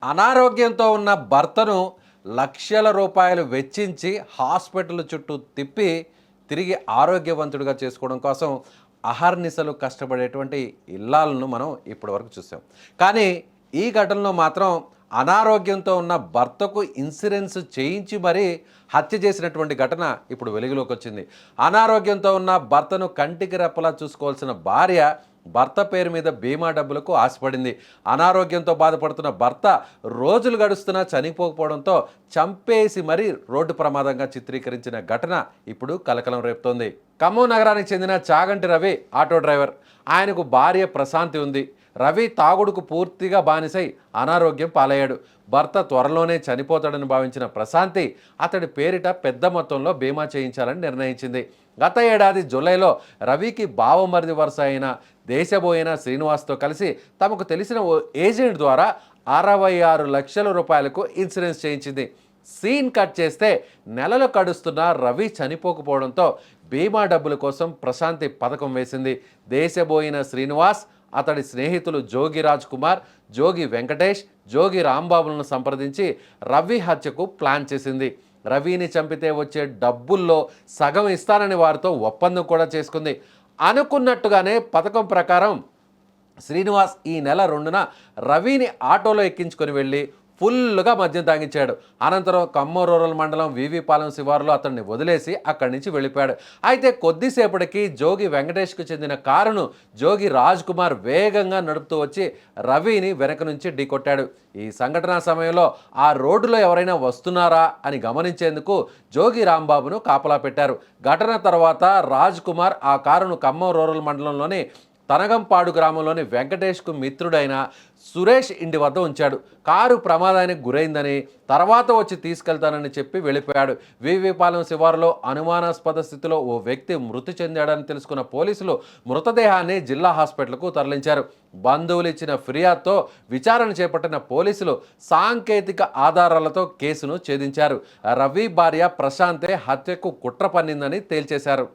అనారోగ్యంతో ఉన్న భర్తను లక్షల రూపాయలు వెచ్చించి హాస్పిటల్ చుట్టూ తిప్పి తిరిగి ఆరోగ్యవంతుడిగా చేసుకోవడం కోసం అహర్నిశలు కష్టపడేటువంటి ఇల్లాలను మనం ఇప్పటివరకు చూసాం. కానీ ఈ ఘటనలో మాత్రం అనారోగ్యంతో ఉన్న భర్తకు ఇన్సూరెన్స్ చేయించి మరీ హత్య చేసినటువంటి ఘటన ఇప్పుడు వెలుగులోకి వచ్చింది. అనారోగ్యంతో ఉన్న భర్తను కంటికి రెప్పలా చూసుకోవాల్సిన భార్య భర్త పేరు మీద బీమా డబ్బులకు ఆశపడింది. అనారోగ్యంతో బాధపడుతున్న భర్త రోజులు గడుస్తున్నా చనిపోకపోవడంతో చంపేసి మరీ రోడ్డు ప్రమాదంగా చిత్రీకరించిన ఘటన ఇప్పుడు కలకలం రేపుతోంది. ఖమ్మం నగరానికి చెందిన చాగంటి రవి ఆటో డ్రైవర్. ఆయనకు భార్య ప్రశాంతి ఉంది. రవి తాగుడుకు పూర్తిగా బానిసై అనారోగ్యం పాలయ్యాడు. భర్త త్వరలోనే చనిపోతాడని భావించిన ప్రశాంతి అతడి పేరిట పెద్ద మొత్తంలో బీమా చేయించాలని నిర్ణయించింది. గత ఏడాది జూలైలో రవికి బావమరిది వరుస అయిన దేశబోయిన శ్రీనివాస్తో కలిసి తమకు తెలిసిన ఓ ఏజెంట్ ద్వారా 66 లక్షల రూపాయలకు ఇన్సూరెన్స్ చేయించింది. సీన్ కట్ చేస్తే నెలలు కడుస్తున్న రవి చనిపోకపోవడంతో బీమా డబ్బుల కోసం ప్రశాంతి పథకం వేసింది. దేశబోయిన శ్రీనివాస్, అతడి స్నేహితులు జోగి రాజ్ కుమార్, జోగి వెంకటేష్, జోగి రాంబాబులను సంప్రదించి రవి హత్యకు ప్లాన్ చేసింది. రవిని చంపితే వచ్చే డబ్బుల్లో సగం ఇస్తానని వారితో ఒప్పందం కూడా చేసుకుంది. అనుకున్నట్టుగానే పథకం ప్రకారం శ్రీనివాస్ ఈ నెల 2న రవిని ఆటోలో ఎక్కించుకొని వెళ్ళి ఫుల్గా మద్యం తాగించాడు. అనంతరం ఖమ్మం రూరల్ మండలం వీవీపాలెం శివారులో అతన్ని వదిలేసి అక్కడి నుంచి వెళ్ళిపోయాడు. అయితే కొద్దిసేపటికి జోగి వెంకటేష్కు చెందిన కారును జోగి రాజ్ కుమార్ వేగంగా నడుపుతూ వచ్చి రవిని వెనక నుంచి ఢీకొట్టాడు. ఈ సంఘటన సమయంలో ఆ రోడ్డులో ఎవరైనా వస్తున్నారా అని గమనించేందుకు జోగి రాంబాబును కాపలా పెట్టారు. ఘటన తర్వాత రాజ్ కుమార్ ఆ కారును ఖమ్మం రూరల్ మండలంలోని తనగంపాడు గ్రామంలోని వెంకటేష్కు మిత్రుడైన సురేష్ ఇంటి వద్ద ఉంచాడు. కారు ప్రమాదానికి గురైందని తర్వాత వచ్చి తీసుకెళ్తానని చెప్పి వెళ్ళిపోయాడు. వీవీపాలెం శివారులో అనుమానాస్పద స్థితిలో ఓ వ్యక్తి మృతి చెందాడని తెలుసుకున్న పోలీసులు మృతదేహాన్ని జిల్లా హాస్పిటల్కు తరలించారు. బంధువులు ఇచ్చిన ఫిర్యాదుతో విచారణ చేపట్టిన పోలీసులు సాంకేతిక ఆధారాలతో కేసును ఛేదించారు. రవి భార్య ప్రశాంతే హత్యకు కుట్ర పన్నిందని తేల్చేశారు.